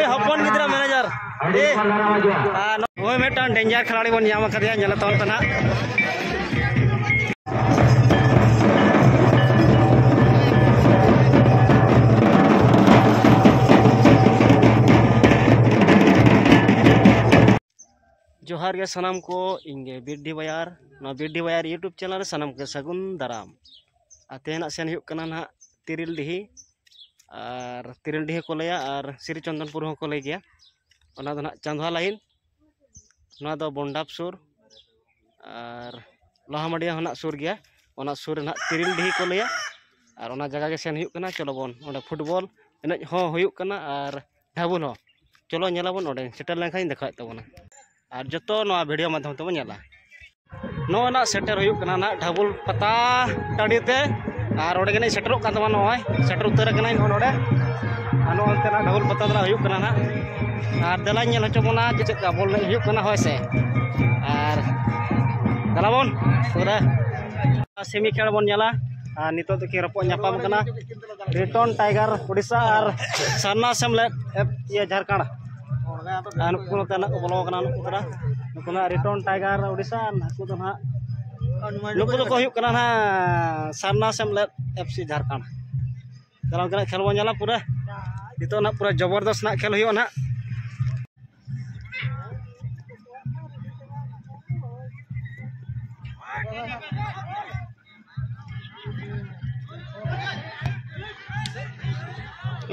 हपन गिद्रा manager ओए मेटान danger खिलाड़ी बन नाम कदिया नेलतन तना जोहार के सनम को इंगे बिरडी बायार यूट्यूब चैनल सनम के सगुन दाराम तेना सेन हुक कना ना तिरिल डिही को लया और श्री चंदनपुर को लय गया ओना दो ना चांदवा लाइन ना दो बंडाप सुर और लोहामडिया होना सुर गया ओना सुर ना तिरिल डिही को लया और ओना जगह के सेन हुक कना चलो बोन ओंडे फुटबॉल एनज हो हुक कना और ढाबुल हो चलो नेलाबोन ओंडे सेटर लेनखान देखा तबोना और जो वीडियो माध्यम तब नेला ना सेटर हुक कना ना ढाबुल पता टाड़ी ते और ओडे सेटरों का तबा नय सेटर उतर कना नोडे नोते ना ढाबुल पता दरा हुक कना ना और दला नेल हचबोना चेका बॉल हुक कना होय से और दलाबोन पूरा सेमी खेल बोन नेला और नितो तो की रपो नापाम कना रिटर्न टाइगर उड़ीसा और सरना सेमलेट ये झारखंड बोलो रिटर्न टाइगर उड़ीसा नुकु ना सरना सेमलेट एफसी झारखंड दाम खेल बन चला पूरा नितो ना पूरा जबरदस्त ना खेल हो ना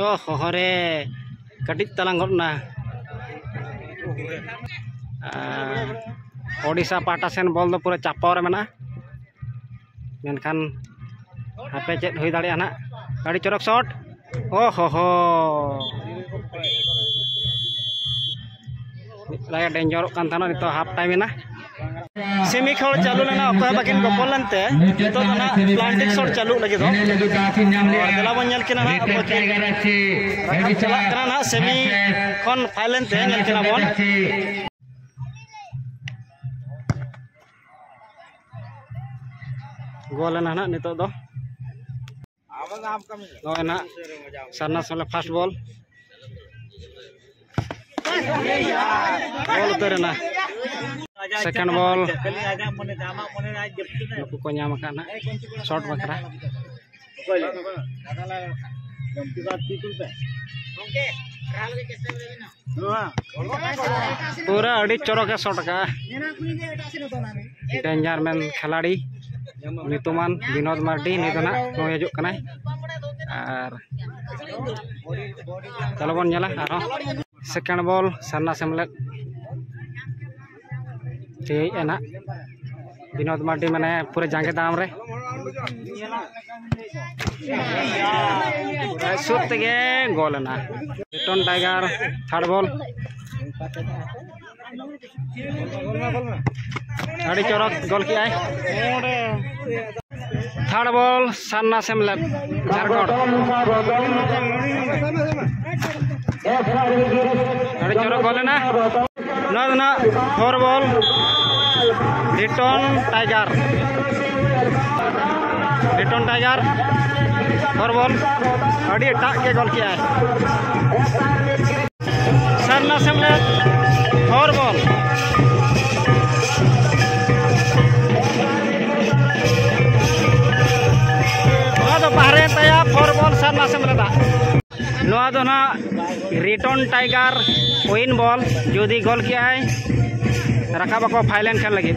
ओहो रे कटिज तलांग घटना ओडिशा पाटा सेन बॉल दो पूरा चापाव रे मेना मेनखान हापे चेक हुई दाड़िया ना गाड़ी चरक शॉट ओहो लाया डेंजर कान थाना नितो हाफ टाइम ना सेमी खेल चालू लेना अकोय बाकिन गोपल लेनते नितो ना प्लांटिक शॉट चालू लगे दो दला बन नेल केना ना चला कना ना सेमी खन फाइलेंते नेल केना बोन गोल ना ना नितो दो ना सरना सोले फास्ट बॉल उतर ना सेकंड बॉल को नाम ना शॉट बकरा पूरा अड़ी चौरक शॉट का डेंजर मैन खिलाड़ी नितुमान विनोद मार्डी नितना को हजू कना और चलो बन नेला सेकंड बॉल सरना सेमलेट ठीक है ना विनोद मार्डी मैंने पूरे जांगे दाम रे सुत के गोल ना रिटर्न टाइगर थर्ड बॉल अड़ी चौरक गोल किया थर्ड बॉल सरना सेमलेट झारखंड अड़ी चौरक गोल ना ना four ball return tiger four ball अड़ी टाक के गोल किया है सरना सेमलेट फोर बॉल बाहरे तया फोर बॉल सरना सेमलेट ना रिटर्न टाइगर विन बॉल जुदी गोल किया है रखा को फाइलेंट खेल लगे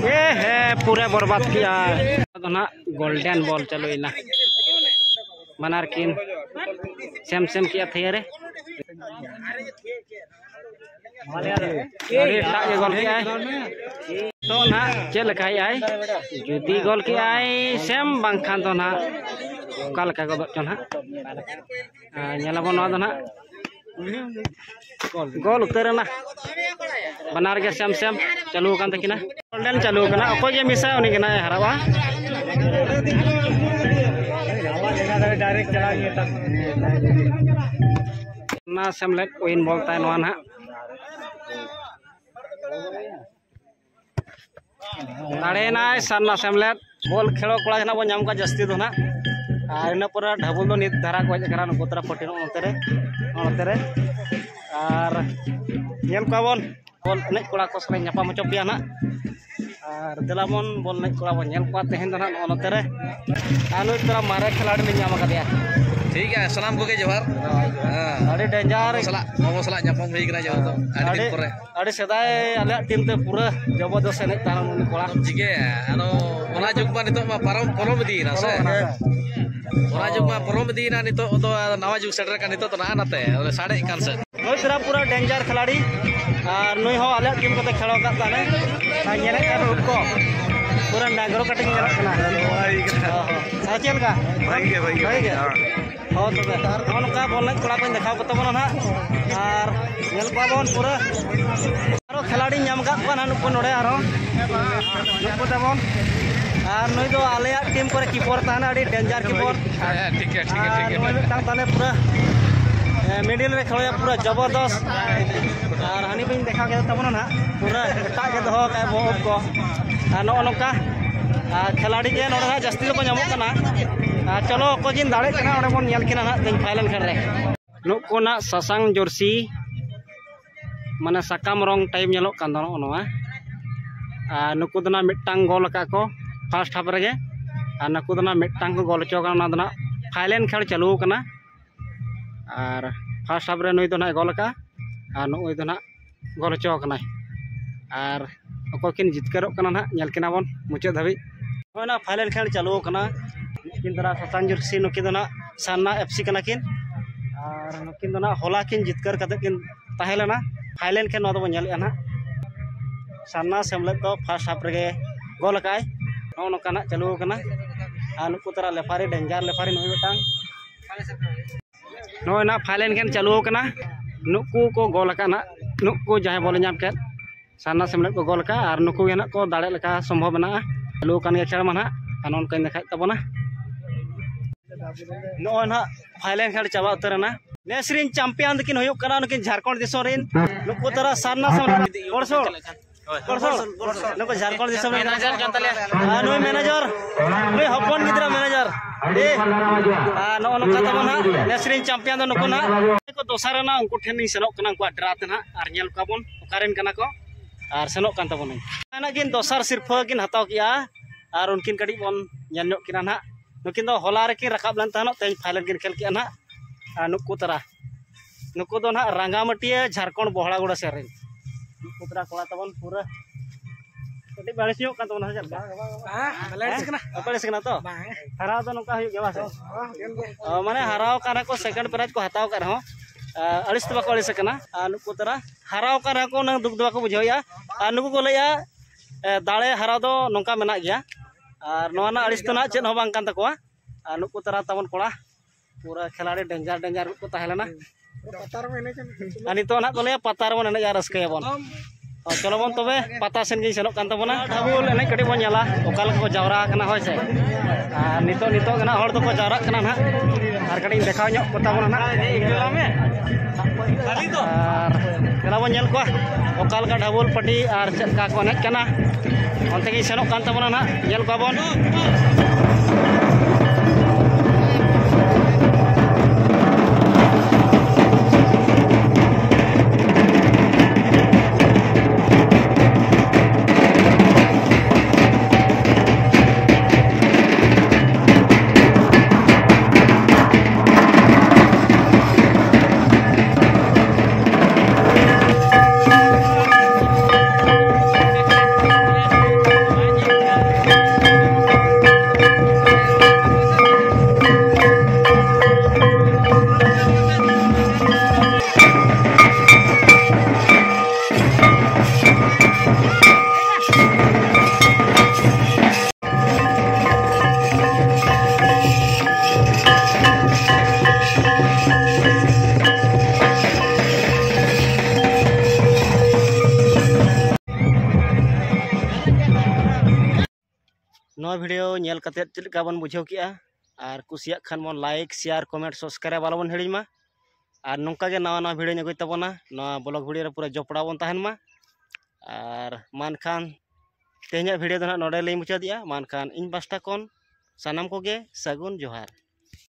ये है पूरे बर्बाद किया ना गोल्डन बॉल चलो ना मनार किन सेम किया थे रे गोल किया है तो ना चल जुदी गोल किया है सेम बांखान तो ना का गदो ना नेलाबो ना ना गोल उतर ना बनार के सेम चालू कान तकिना गोल्डन चालू कना अकोय जे मिसा उनी कना हरावा डायरेक्ट चला गया ना सेमलेट विन बॉल ता नवा ना दाड़े ना सरना सेमलेट बॉल खेलो कोड़ा ना बो नाम का जस्ती दो ना इन पर ढाबुल दो नित धारा को करा नुकुतरा पटिनो ओते रे और nyel ko bon bol enek kula ko sering nyapa moco pia nak और दिलामन बॉल नहीं कोड़ा बन nyel ko तहन दना नोते रे आनु तरह मारे खिलाड़ी ने nyama कदिया ठीक है सलाम को के जोहार अरे डेंजर सला मोमो सला nyapam हई कना जो तो आडी दिन परे अरे सदाय आले टीम ते पूरा जबरदस्त एने तारा मुनि कोड़ा जिगे आनो ओना जुग मा नितो मा परम दीना से ओना जुग मा परम दीना नितो तो नवा जुग सेटर का नितो तो ना नाते साडे कान से नोई तेरा पूरा डेंजर खिलाड़ी और नोई हो आले टीम को खेलो का ताने नेले का रूप को पूरा नागरो कटिंग चलत कना हां चल का भाई के हो तो नोन का बॉल नहीं कोड़ा को देखाव को बना ना और नेल बाबन पूरा आरो खिलाड़ी नाम का कोना नुको नोडे आरो नुको तबन और नोई दो आले टीम को कीपर ताना अड़ी डेंजर कीपर ठीक है नोई तान ताने पूरा मिडिल रे खेलोया पूरा जबरदस्त और हानि बिन देखा के तबन ना पूरा एटा के दो का बोब को नो नोका खिलाड़ी के नोडा जस्ती को नामो कना चलो को जिन दाड़े कना ओडे बन नेल किना ना दिन फाइनल खेल रे नुको ना ससांग जर्सी माने साकाम रंग टाइम नेलो कान दो नोवा नुको दना मिटांग गोल का को फर्स्ट हाफ रे नुको दना मिटांग को गोल चो ना दना फाइनल खेल चालू कना और फर्स्ट हाफ रे नुई दो ना गोल का और नुई दो ना गोल चो कना और अकोकिन जितकरो कना ना नेल किना बन मुचाद धाबी होना फाइनल खेल चालू कना किन दरा ससांग जर्सी नुकी दो ना सान्ना एफसी कना किन और नुकिन दो ना होला किन जितकर कते किन ताहेलना फाइनल खेल नो दो नेल ना सान्ना सेमले तो फर्स्ट हाफ रे गोल काय नो नोकाना चालू कना और नुकु तरा लेफारी डेंजर लेफारी नुई बेटांग नो ना फाइनल खेल चालू कना नुकु को गोल का ना नुकु जहां बॉल नाम के सान्ना सेमले को गोल का और नुकु गेना को दाड़े लेका संभव ना चालू कान के खेल माना कानून कन देखा तबना नो ना फाइनल खेल चाबा उतर ना नेसरिन चैंपियन दकिन होयो कना नकिन झारखंड दिसो रिन नुकु तरा सान्ना सेमले गोरसोर नुकु झारखंड दिसो मैनेजर कान तले नुई मैनेजर नुई हपन गिदरा मैनेजर ए नो नोका तबना नेसरिन चैंपियन दो नुकु ना को दोसार ना उनको ठेनी सेनोक कना को ड्रात ना और नेल काबन ओकारेन कना को और सेनोक कान तबन ना किन दोसार सिरफा किन हताव किया और उनकिन कड़ी बन नेल किना ना नुकिन दो होला रे किन रकाब लन तहनो तेज फाइनल किन खेल किया ना नुकु तरा नुकु दो ना रांगामटिया झारखंड बोहड़ागुड़ा सेरेन नुकु तरा कोला तबन पूरा कटी बारिशयो कान तबन चल बारिश कना तो हराव तो नोका हुयो गेवा से माने हराव काना को सेकंड प्राइज को हताव कर हो अड़िस तो बाको अड़िस कना नुकु तरा हराव काना को न दुख दवा को बुझाया नुकु को लया दाड़े हराव दो नोका मेना गया और नोना अड़िस तो ना चेन हो बांग कान तकोआ नुकु तरा तबन कोड़ा पूरा खिलाड़ी डेंजर को ताहेलना नितो ना को लया पतार बन एने रस्के बन चलो बन तबे पता सेन गी सेनोक कान तबना ढाबुल एने कटी बन नेला ओका लका को जावरा कना होय से नितो गना हर दो को जावरा कना ना और कटी देखाव ᱧᱚᱜ को तबना ना खाली तो कना बन नेल को ओका लका ढाबुल पटी और चका को एने कना onte gi senok kan tabona na nyel ko bon नवा वीडियो नेल कते चलका बन बुझाव किया और कुसिया खान बन लाइक शेयर कमेंट सब्सक्राइब वाला बन हिड़ीमा और नौका के नवा वीडियो नगोय तबना नवा ब्लॉग वीडियो रे पूरा जपड़ा बन तहन मा और मानखान तेहना वीडियो दो ना नोडे लई मुचादिया मानखान इन बास्ता कोन सानाम कोगे सगुन जोहार।